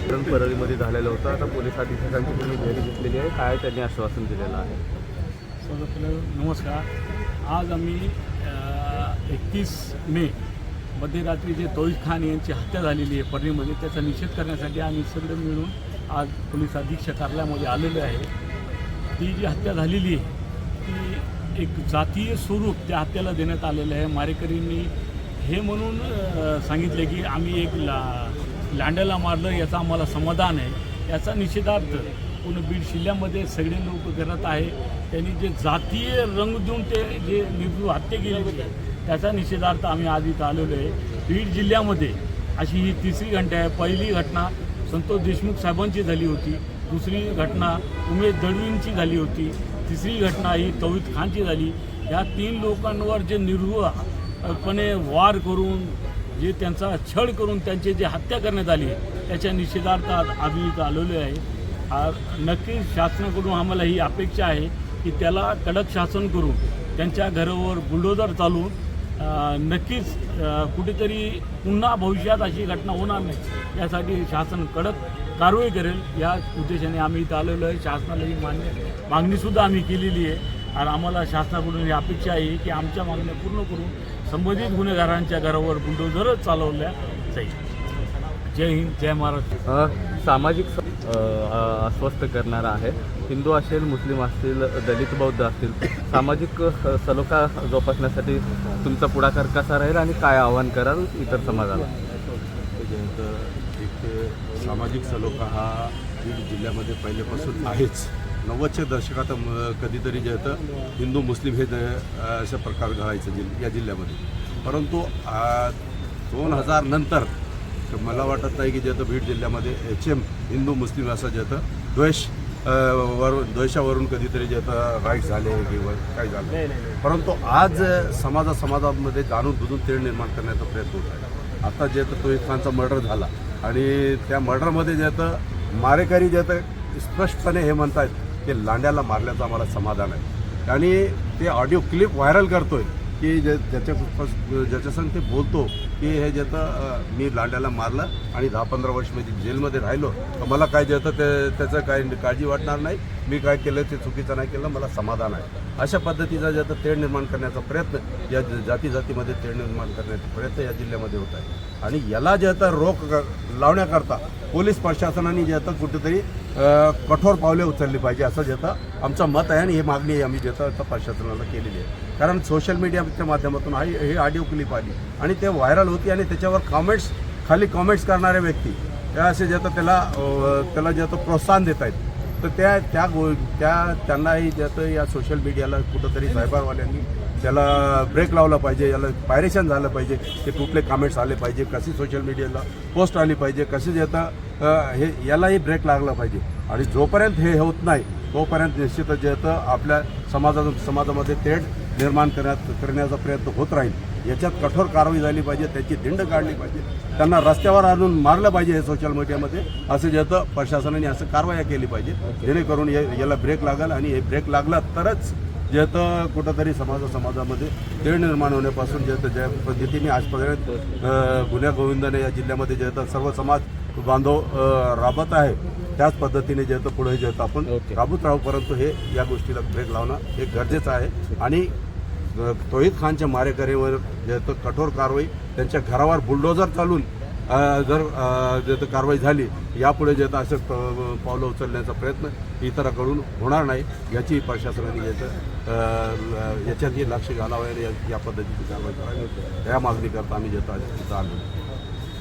परळीमध्ये झालेलं होतं. आता पोलीस अधीक्षकांची तुम्ही भेट घेतलेली आहे, काय त्यांनी आश्वासन दिलेलं आहे? सर्वप्रथम नमस्कार. आज आम्ही 31 मे मध्यरात्री जे तौहीद खान यांची हत्या झालेली आहे परळीमध्ये, त्याचा निषेध करण्यासाठी आम्ही सगळे मिळून आज पोलीस अधीक्षक कार्यालयामध्ये आलेलो आहे. ती जी हत्या झालेली आहे ती एक जातीय स्वरूप त्या हत्याला देण्यात आलेलं आहे. मारेकरींनी हे म्हणून सांगितले की आम्ही एक लांड्याला मारलं, याचा आम्हाला समाधान आहे. याचा निषेधार्थ पूर्ण बीड जिल्ह्यामध्ये सगळे लोक करत आहे. त्यांनी जे जातीय रंग देऊन ते जे निर्भीड हत्या केली त्याचा निषेधार्थ आम्ही आज इथं आलेलो आहे. बीड जिल्ह्यामध्ये अशी ही तिसरी घटना आहे. पहिली घटना संतोष देशमुख साहेबांची झाली होती, दुसरी घटना उमेश दळवींची झाली होती, तिसरी घटना ही तौहीद खानची झाली. या 3 लोकांवर जे निर्भयपणे वार करून जे त्यांचा छळ करून त्यांची जे हत्या करण्यात आली त्याच्या निषेधार्थ आम्ही इथं आलेलो आहे. नक्कीच शासनाकडून आम्हाला ही अपेक्षा आहे की त्याला कडक शासन करून त्यांच्या घरावर बुलडोजर चालवून नक्कीच कुठेतरी पुन्हा भविष्यात अशी घटना होणार नाही यासाठी शासन कडक कारवाई करेल या उद्देशाने आम्ही इथं आलेलो आहे. शासनाला ही मागणीसुद्धा आम्ही केलेली आहे आणि आम्हाला शासनाकडून ही अपेक्षा आहे की आमच्या मागण्या पूर्ण करून संबंधित गुन्हेगारांच्या घरावर बुलडोजरच चालवल्या जाईल. जय हिंद, जय महाराष्ट्र. सामाजिक अस्वस्थ करणारा आहे. हिंदू असेल, मुस्लिम असतील, दलित बौद्ध असतील, सामाजिक सलोखा जोपासण्यासाठी तुमचा पुढाकार कसा राहील आणि काय आवाहन कराल इतर समाजाला? एक सामाजिक सलोखा हा बीड जिल्ह्यामध्ये पहिल्यापासून आहेच. 90च्या दशकात कधीतरी जे होतं हिंदू मुस्लिम हे अशा प्रकार घडायचं या जिल्ह्यामध्ये. परंतु 2000 नंतर मला वाटत नाही की जे होतं बीड जिल्ह्यामध्ये HM हिंदू मुस्लिम असं जे होतं द्वेषावरून कधीतरी जे होतं राईट झाले किंवा काय झालं. परंतु आज समाजामध्ये जाणून बुजून तेढ निर्माण करण्याचा प्रयत्न होत आहे. आता जे होतं तौहीद खानचा मर्डर झाला आणि त्या मर्डरमध्ये जे होतं मारेकरी जे होतं स्पष्टपणे हे म्हणतात की लांड्याला मारल्याचं आम्हाला समाधान आहे. आणि ते ऑडिओ क्लिप व्हायरल करतोय की ज्याच्यासंग ते बोलतो की हे जे होतं मी लांड्याला मारलं आणि 10-15 वर्ष मी जेलमध्ये राहिलो तर मला काय जे होतं त्याचं काय काळजी वाटणार नाही, मी काय केलं ते चुकीचं नाही केलं, मला समाधान आहे. अशा पद्धतीचा जे होतं तेढ निर्माण करण्याचा प्रयत्न या जातीमध्ये तेढ निर्माण करण्याचा प्रयत्न या जिल्ह्यामध्ये होत आहे. आणि याला जे होतं रोख लावण्याकरता पोलीस प्रशासनाने जे होतं कुठेतरी कठोर पावले उचलली पाहिजे असं जे होतं आमचं मत आहे. आणि ही मागणी आम्ही जे होतं प्रशासनाला केलेली आहे. कारण सोशल मीडियाच्या माध्यमातून हे ऑडिओ क्लिप आली आणि ते व्हायरल होती आणि त्याच्यावर खाली कॉमेंट्स करणारे व्यक्ती त्या असे जे होतं त्याला जे होतं प्रोत्साहन देत आहेत. तर त्यांनाही जे होतं या सोशल मीडियाला कुठंतरी सायबरवाल्यांनी त्याला ब्रेक लावला पाहिजे, याला पायरेशन झालं पाहिजे की कुठले कमेंट्स आले पाहिजे, कशी सोशल मीडियाला पोस्ट आली पाहिजे, कसे जे होतं हे यालाही ब्रेक लागला पाहिजे. आणि जोपर्यंत हे होत नाही तोपर्यंत निश्चितच जे होतं आपल्या समाजामध्ये तेढ निर्माण करण्याचा प्रयत्न होत राहील. याच्यात कठोर कारवाई झाली पाहिजे, त्याची धिंड काढली पाहिजे, त्यांना रस्त्यावर आणून मारलं पाहिजे हे सोशल मीडियामध्ये असं जे होतं प्रशासनाने असं कारवाया केली पाहिजे जेणेकरून याला ब्रेक लागेल. आणि हे ब्रेक लागला तरच जे होतं कुठंतरी समाजामध्ये तेढ निर्माण होण्यापासून जे होतं ज्या पद्धतीने आजपर्यंत गुन्ह्या गोविंदाने या जिल्ह्यामध्ये जे होतं सर्व समाज बांधव राबत आहे त्याच पद्धतीने जे होतं पुढे जे होतं आपण राबत राहू. परंतु हे या गोष्टीला ब्रेक लावणं हे गरजेचं आहे. आणि तौहीद खानच्या मारेकरीवर जे होतं कठोर कारवाई, त्यांच्या घरावर बुलडोजर चालून जर जे होतं कारवाई झाली यापुढे जे होतं असं पावलं उचलण्याचा प्रयत्न इतरांकडून होणार नाही याची प्रशासनाने याच्यातही लक्ष घालावं आणि या पद्धतीची कारवाई करावी या मागणीकरता आम्ही जे होतं आज तिथं आलो.